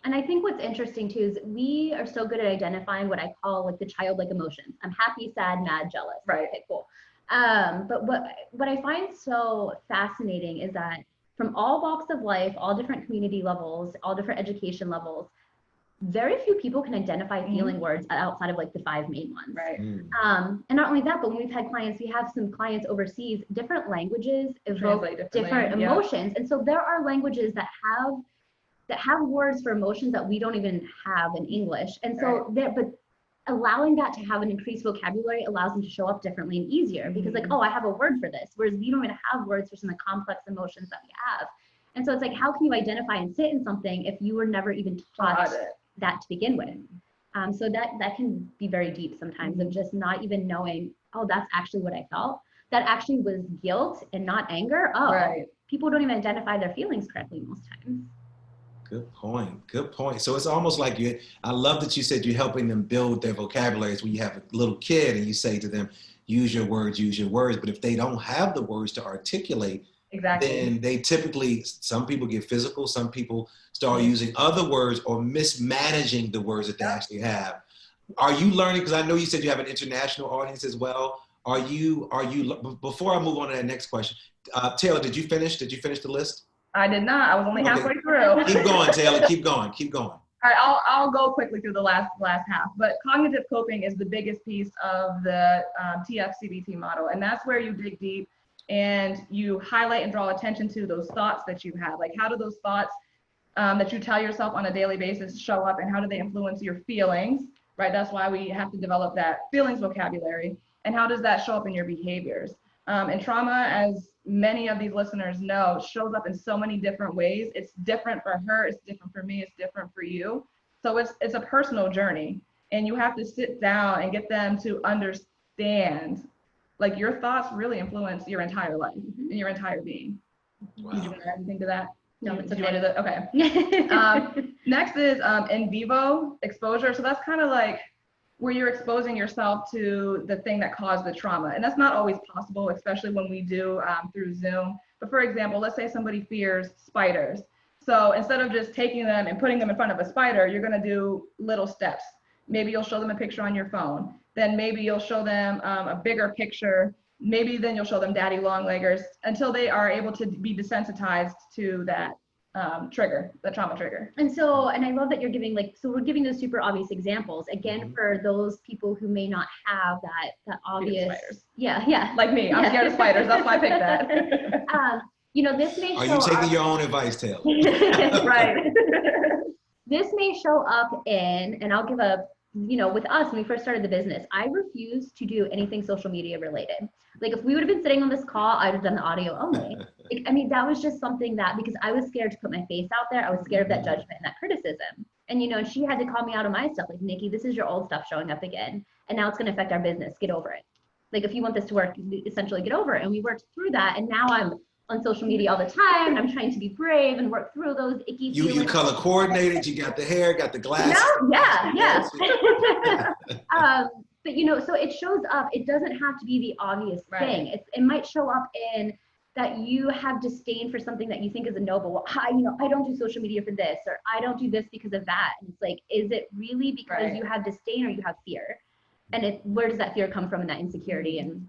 And I think what's interesting too is we are so good at identifying what I call like the childlike emotions. I'm happy, sad, mad, jealous. Right. Okay, cool. But what I find so fascinating is that from all walks of life, all different community levels, all different education levels, very few people can identify feeling words outside of like the 5 main ones. Right. And not only that, but when we've had clients, we have some clients overseas, different languages evoke different emotions. And so there are languages that have words for emotions that we don't even have in English. And so but allowing that to have an increased vocabulary allows them to show up differently and easier, because like, oh, I have a word for this, whereas we don't even have words for some of the complex emotions that we have. And so it's like, how can you identify and sit in something if you were never even taught that to begin with? So that can be very deep sometimes, of just not even knowing, oh, that's actually what I felt. That actually was guilt and not anger. Oh, people don't even identify their feelings correctly most times. Good point. Good point. So it's almost like I love that you said you're helping them build their vocabularies when you have a little kid and you say to them, use your words, use your words. But if they don't have the words to articulate, Exactly. then they typically, some people get physical, some people start using other words or mismanaging the words that they actually have. Are you learning, because I know you said you have an international audience as well. Are you, before I move on to that next question, Taylor, did you finish the list? I did not. I was only halfway through. Keep going, Taylor, keep going. All right, I'll go quickly through the last half, but cognitive coping is the biggest piece of the TF-CBT model, and that's where you dig deep and you highlight and draw attention to those thoughts that you have. Like, how do those thoughts that you tell yourself on a daily basis show up, and how do they influence your feelings, right? That's why we have to develop that feelings vocabulary, and how does that show up in your behaviors? And trauma, as many of these listeners know, shows up in so many different ways. It's different for her, it's different for me, it's different for you. So it's a personal journey, and you have to sit down and get them to understand, like, your thoughts really influence your entire life and your entire being. Wow. Did you want to add anything to that? No, it's Did you okay. want to okay. Next is in vivo exposure. So that's kind of like where you're exposing yourself to the thing that caused the trauma. And that's not always possible, especially when we do through Zoom. But for example, let's say somebody fears spiders. So instead of just taking them and putting them in front of a spider, you're going to do little steps. Maybe you'll show them a picture on your phone. Then maybe you'll show them a bigger picture. Maybe then you'll show them daddy long leggers until they are able to be desensitized to that trigger, the trauma trigger. And I love that you're giving, so we're giving those super obvious examples, again, for those people who may not have that obvious. Spiders. Yeah. Like me, I'm scared of spiders. That's why I picked that. This may show Are you taking up, your own advice, Taylor? Right. This may show up in, and I'll give with us, when we first started the business, I refused to do anything social media related. Like, if we would have been sitting on this call, I'd have done the audio only. That was just something that, because I was scared to put my face out there, I was scared of that judgment and that criticism. And, she had to call me out on my stuff, like, Nikki, this is your old stuff showing up again, and now it's going to affect our business. Get over it. Like, if you want this to work, essentially get over it. And we worked through that, and now I'm on social media all the time. I'm trying to be brave and work through those icky feelings. You color coordinated, you got the hair, got the glasses. No, yeah. But so it shows up. It doesn't have to be the obvious thing. It might show up in that you have disdain for something that you think is a noble. Well, I don't do social media for this, or I don't do this because of that. And it's like, is it really because you have disdain or you have fear? And where does that fear come from, and that insecurity? And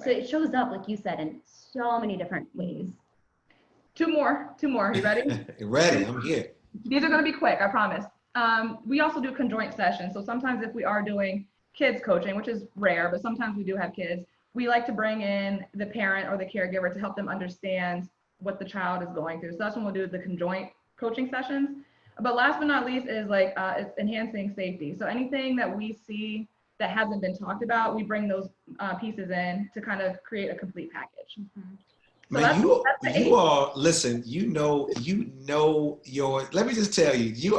so it shows up, like you said, in so many different ways. Two more. You ready? Ready, I'm here. These are going to be quick, I promise. We also do conjoint sessions. So sometimes if we are doing kids coaching, which is rare, but sometimes we do have kids, we like to bring in the parent or the caregiver to help them understand what the child is going through. So that's when we'll do the conjoint coaching sessions. But last but not least is it's enhancing safety. So anything that we see that hasn't been talked about, we bring those pieces in to kind of create a complete package. Mm-hmm. So Man, that's you all, listen, let me just tell you,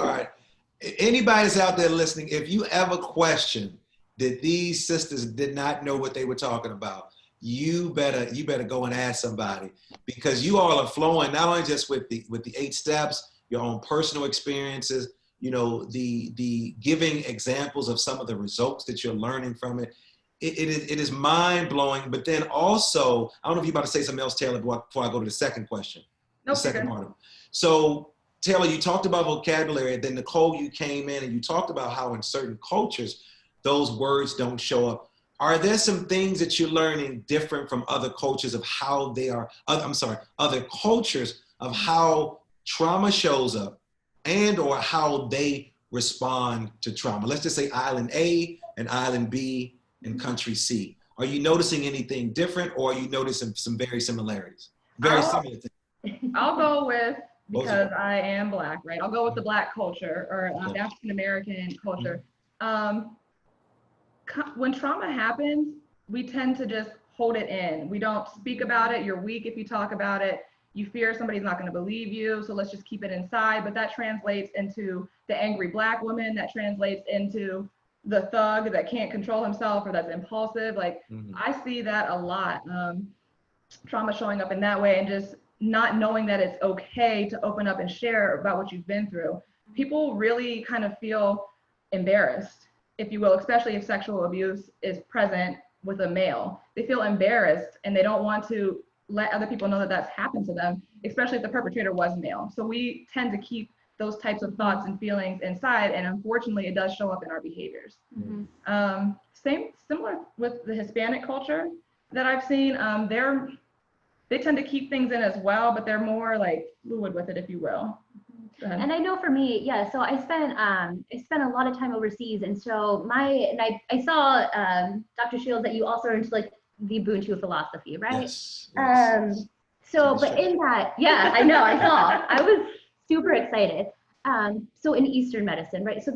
anybody that's out there listening, if you ever question that these sisters did not know what they were talking about, you better go and ask somebody, because you all are flowing not only just with the 8 steps, your own personal experiences, the giving examples of some of the results that you're learning from it. It is mind blowing. But then also, I don't know if you're about to say something else, Taylor, before I go to the second question. Nope, the second part of it. So Taylor, you talked about vocabulary, and then Nicole, you came in and you talked about how in certain cultures, those words don't show up. Are there some things that you're learning different from other cultures of how they are, other cultures of how trauma shows up and or how they respond to trauma? Let's just say island A and island B and country C. Are you noticing anything different, or are you noticing some very similarities? Very similar things. I'll go with, because I am Black, right? I'll go with the Black culture or African-American culture. When trauma happens, we tend to just hold it in. We don't speak about it. You're weak if you talk about it. You fear somebody's not going to believe you, so let's just keep it inside. But that translates into the angry Black woman. That translates into the thug that can't control himself or that's impulsive. I see that a lot. Trauma showing up in that way, and just not knowing that it's okay to open up and share about what you've been through. People really kind of feel embarrassed, if you will, especially if sexual abuse is present with a male. They feel embarrassed and they don't want to let other people know that that's happened to them, especially if the perpetrator was male. So we tend to keep those types of thoughts and feelings inside, and unfortunately it does show up in our behaviors. Similar with the Hispanic culture that I've seen, they tend to keep things in as well, but they're more like fluid with it, if you will. And I know for me, yeah, so I spent a lot of time overseas, and so I saw, Dr. Shields, that you also are into like the Ubuntu philosophy, right? Yes. So, but in that, yeah, I know, I was super excited. So in Eastern medicine, right? So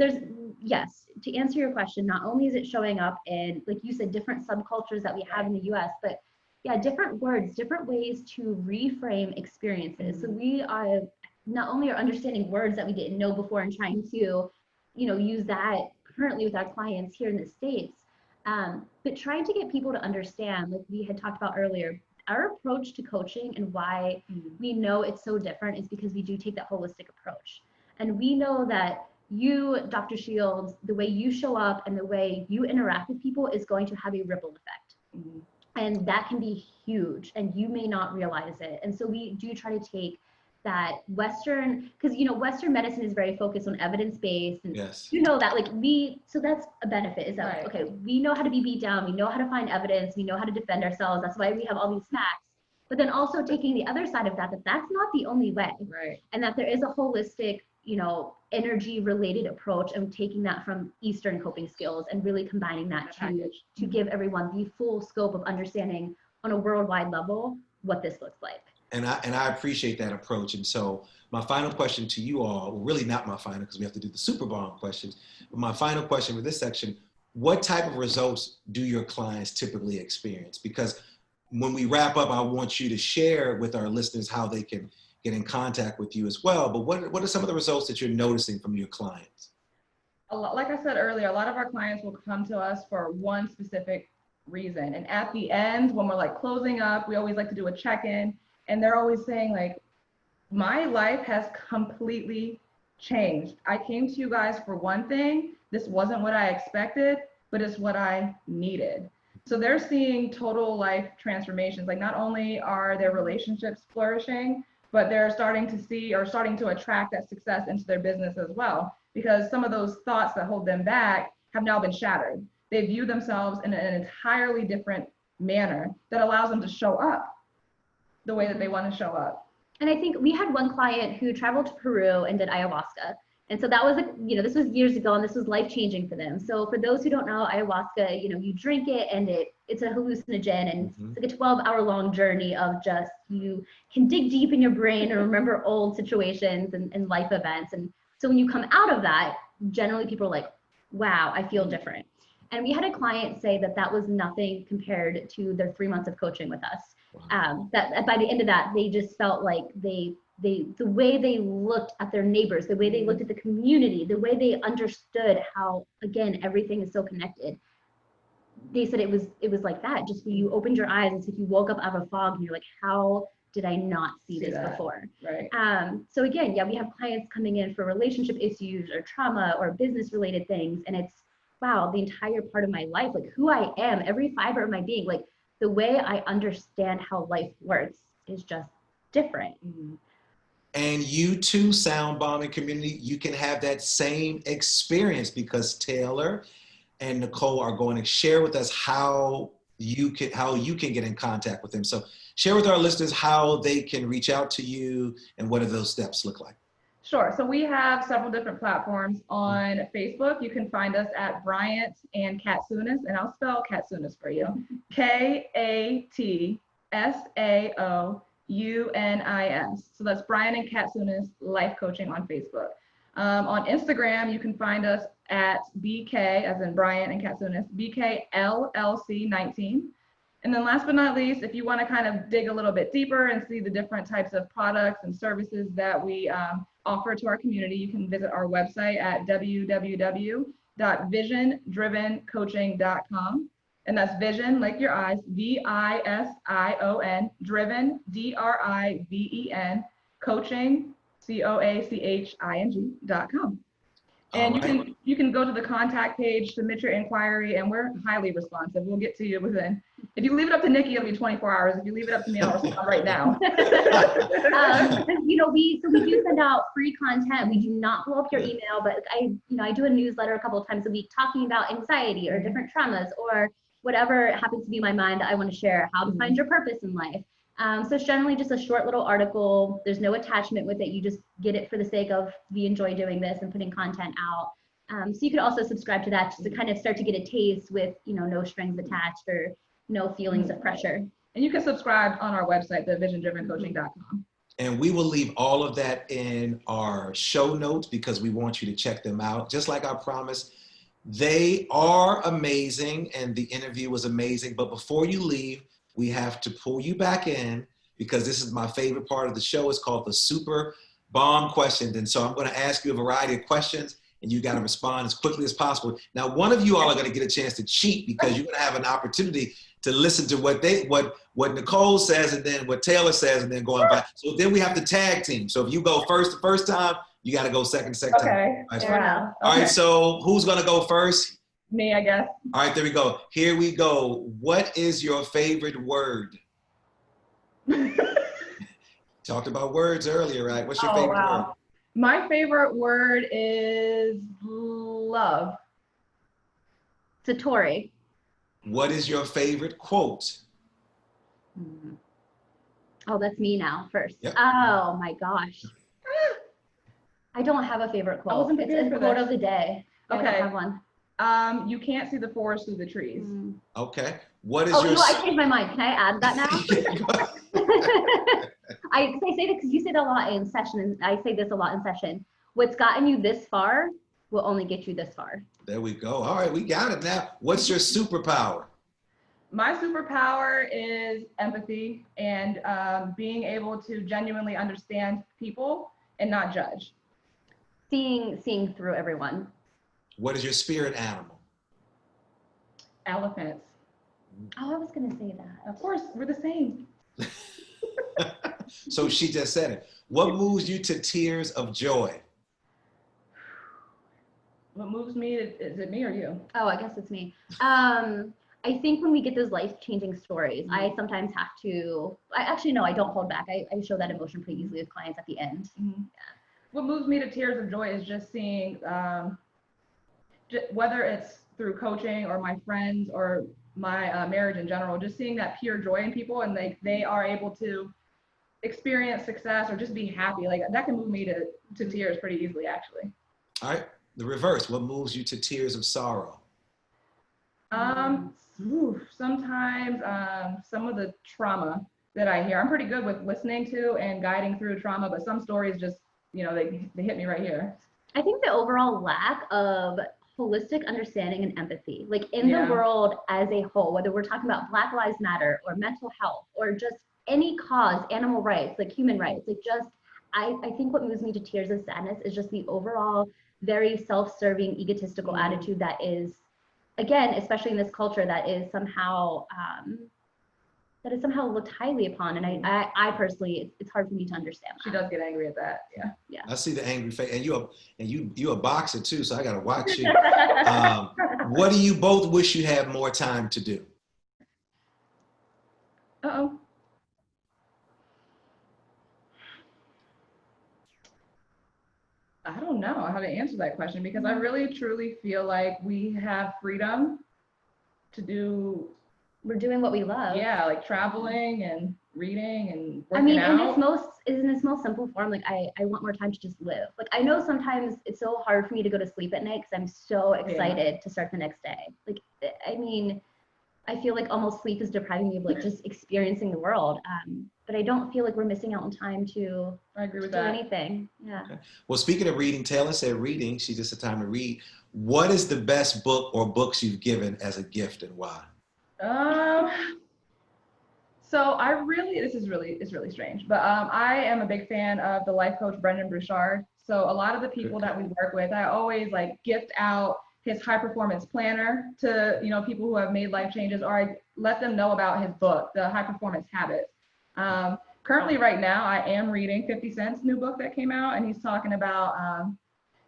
yes, to answer your question, not only is it showing up in, like you said, different subcultures that we have in the US, but yeah, different words, different ways to reframe experiences. So we are not only are understanding words that we didn't know before and trying to, use that currently with our clients here in the States, but trying to get people to understand, like we had talked about earlier, our approach to coaching and why we know it's so different is because we do take that holistic approach. And we know that you, Dr. Shields, the way you show up and the way you interact with people is going to have a ripple effect. And that can be huge, and you may not realize it. And so we do try to take that Western, because Western medicine is very focused on evidence-based, and that so that's a benefit, is that okay, we know how to be beat down, we know how to find evidence, we know how to defend ourselves, that's why we have all these snacks. But then also taking the other side of that that's not the only way, and that there is a holistic, energy related approach, and taking that from Eastern coping skills and really combining that to give everyone the full scope of understanding on a worldwide level what this looks like. And I appreciate that approach. And so my final question to you all, well, really not my final, because we have to do the super bomb questions, but my final question for this section, what type of results do your clients typically experience? Because when we wrap up, I want you to share with our listeners how they can get in contact with you as well. But what are some of the results that you're noticing from your clients? Like I said earlier, a lot of our clients will come to us for one specific reason. And at the end, when we're like closing up, we always like to do a check-in. And they're always saying like, my life has completely changed. I came to you guys for one thing. This wasn't what I expected, but it's what I needed. So they're seeing total life transformations. Like not only are their relationships flourishing, but they're starting to attract that success into their business as well, because some of those thoughts that hold them back have now been shattered. They view themselves in an entirely different manner that allows them to show up the way that they want to show up. And I think we had one client who traveled to Peru and did ayahuasca. And so that was, this was years ago, and this was life-changing for them. So for those who don't know, ayahuasca, you drink it, and it's a hallucinogen, and it's like a 12-hour-long journey of just, you can dig deep in your brain and remember old situations and life events. And so when you come out of that, generally people are like, wow, I feel different. And we had a client say that was nothing compared to their 3 months of coaching with us. That by the end of that, they just felt like the way they looked at their neighbors, the way they looked at the community, the way they understood how, again, everything is so connected. They said it was like that. Just you opened your eyes, it's like you woke up out of a fog and you're like, how did I not see this before? Right. So again, yeah, we have clients coming in for relationship issues or trauma or business related things. And it's, wow, the entire part of my life, like who I am, every fiber of my being, like the way I understand how life works is just different. And you too, SoundBalming community, you can have that same experience, because Taylor and Nicole are going to share with us how you can get in contact with them. So share with our listeners how they can reach out to you and what do those steps look like. Sure. So we have several different platforms on Facebook. You can find us at Bryant and Katsaounis, and I'll spell Katsaounis for you. Katsaounis. So that's Bryant and Katsaounis Life Coaching on Facebook. On Instagram, you can find us at BK, as in Bryant and Katsaounis, BKLLC19. And then last but not least, if you want to kind of dig a little bit deeper and see the different types of products and services that we offer to our community, you can visit our website at www.visiondrivencoaching.com. And that's vision, like your eyes, VISION, driven, DRIVEN, coaching, COACHING.com. And All you can go to the contact page, submit your inquiry, and we're highly responsive. We'll get to you within. If you leave it up to Nikki, it'll be 24 hours. If you leave it up to me, I'll respond right now. You know, we do send out free content. We do not blow up your email, but I do a newsletter a couple of times a week talking about anxiety or different traumas or whatever happens to be in my mind that I want to share, how to find your purpose in life. So it's generally just a short little article. There's no attachment with it. You just get it for the sake of we enjoy doing this and putting content out. So you could also subscribe to that just to kind of start to get a taste with, no strings attached or no feelings of pressure. And you can subscribe on our website, thevisiondrivencoaching.com. And we will leave all of that in our show notes because we want you to check them out. Just like I promised, they are amazing and the interview was amazing. But before you leave, we have to pull you back in because this is my favorite part of the show. It's called the Super Bomb Questions. And so I'm going to ask you a variety of questions and you got to respond as quickly as possible. Now, one of you all are going to get a chance to cheat because you're going to have an opportunity to listen to what Nicole says and then what Taylor says and then going by. So then we have to tag team. So if you go first the first time, you got to go second time. Okay. Yeah. All right, so who's going to go first? Me, I guess. All right, there we go. Here we go. What is your favorite word? Talked about words earlier, right? What's your favorite word? My favorite word is love. Satori. What is your favorite quote? Oh, that's me now first. Yep. Oh my gosh. I don't have a favorite quote. wasn't It's prepared a for quote this. of the day. I Okay. don't have one. You can't see the forest through the trees. Okay. What is Oh, your... I changed my mind. Can I add that now? I say that because you say that a lot in session, and I say this a lot in session. What's gotten you this far will only get you this far. There we go. All right, we got it now. What's your superpower? My superpower is empathy and being able to genuinely understand people and not judge. Seeing through everyone. What is your spirit animal? Elephants. Oh, I was gonna say that. Of course, we're the same. So she just said it. What moves you to tears of joy? What moves me, is it me or you? Oh, I guess it's me. I think when we get those life-changing stories, I sometimes have to, no, I don't hold back. I show that emotion pretty easily with clients at the end. Mm-hmm. What moves me to tears of joy is just seeing, whether it's through coaching or my friends or my marriage in general, just seeing that pure joy in people and they are able to experience success or just be happy. Like that can move me to tears pretty easily, actually. All right, the reverse. What moves you to tears of sorrow? Sometimes some of the trauma that I hear, I'm pretty good with listening to and guiding through trauma, but some stories just, they hit me right here. I think the overall lack of holistic understanding and empathy, like in the world as a whole, whether we're talking about Black Lives Matter or mental health or just any cause, animal rights, like human rights, like just, I think what moves me to tears of sadness is just the overall very self-serving, egotistical attitude that is, again, especially in this culture, that is somehow looked highly upon. And I personally, it's hard for me to understand that. She does get angry at that. Yeah. I see the angry face, and you a boxer too, so I gotta watch you. What do you both wish you had more time to do? Uh-oh. I don't know how to answer that question because I really truly feel like we have freedom to do. We're doing what we love. Yeah, like traveling and reading and working out. In its most simple form, like I want more time to just live. Like I know sometimes it's so hard for me to go to sleep at night because I'm so excited to start the next day. Like, I mean, I feel like almost sleep is depriving me of like just experiencing the world. But I don't feel like we're missing out on time to I agree with do that. anything. Yeah. Okay. Well, speaking of reading, Taylor said reading. She just had time to read. What is the best book or books you've given as a gift and why? So it's really strange, but I am a big fan of the life coach Brendan Bouchard. So a lot of the people that we work with, I always like gift out his high performance planner to people who have made life changes, or I let them know about his book, The High Performance Habits. Currently right now I am reading 50 Cent's new book that came out, and he's talking about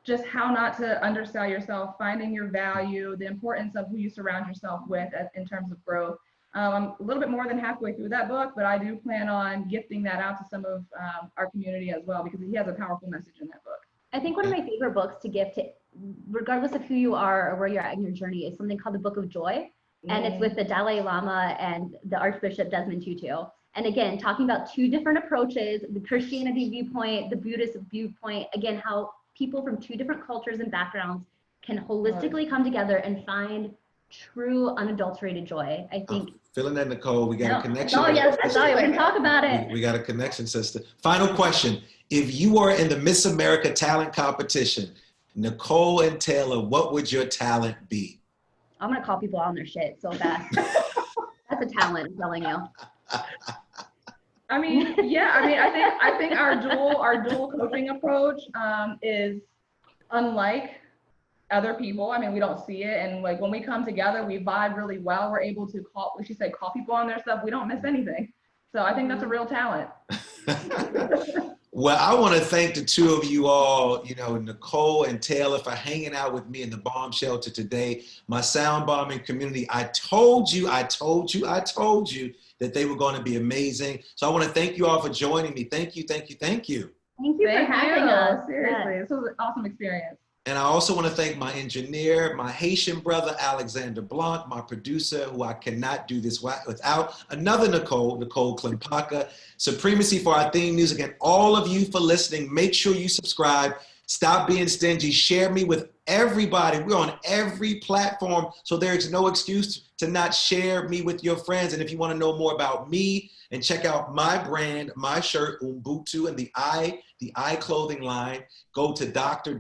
just how not to undersell yourself, finding your value, the importance of who you surround yourself with in terms of growth. I'm a little bit more than halfway through that book, but I do plan on gifting that out to some of our community as well, because he has a powerful message in that book. I think one of my favorite books to gift, regardless of who you are or where you're at in your journey, is something called The Book of Joy. And it's with the Dalai Lama and the Archbishop Desmond Tutu. And again, talking about two different approaches, the Christianity viewpoint, the Buddhist viewpoint, again, how people from two different cultures and backgrounds can holistically come together and find true unadulterated joy. I think. Feeling that, Nicole. We got a connection. Oh, yes, I saw you. We're going to talk about it. We got a connection, sister. Final question. If you were in the Miss America talent competition, Nicole and Taylor, what would your talent be? I'm going to call people on their shit so fast. That's a talent, I'm telling you. I mean, yeah, I think our dual coaching approach is unlike other people. I mean, we don't see it. And like when we come together, we vibe really well. We're able to call people on their stuff. We don't miss anything. So I think that's a real talent. Well, I want to thank the two of you all, Nicole and Taylor, for hanging out with me in the bomb shelter today. My SoundBalming community, I told you that they were going to be amazing. So I want to thank you all for joining me. Thank you. Thank you for having us. Seriously, this was an awesome experience. And I also want to thank my engineer, my Haitian brother, Alexander Blanc, my producer, who I cannot do this without, another Nicole Klimpaka, Supremacy for our theme music, and all of you for listening. Make sure you subscribe. Stop being stingy. Share me with everybody. We're on every platform, so there's no excuse to not share me with your friends. And if you want to know more about me and check out my brand, my shirt, Ubuntu, and the I clothing line, go to drdrlds.com.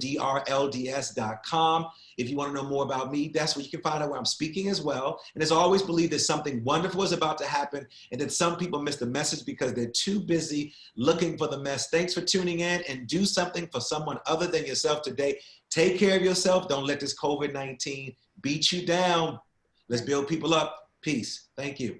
If you want to know more about me, that's where you can find out where I'm speaking as well. And as always, believe that something wonderful is about to happen and that some people miss the message because they're too busy looking for the mess. Thanks for tuning in, and do something for someone other than yourself today. Take care of yourself. Don't let this COVID-19 beat you down. Let's build people up. Peace. Thank you.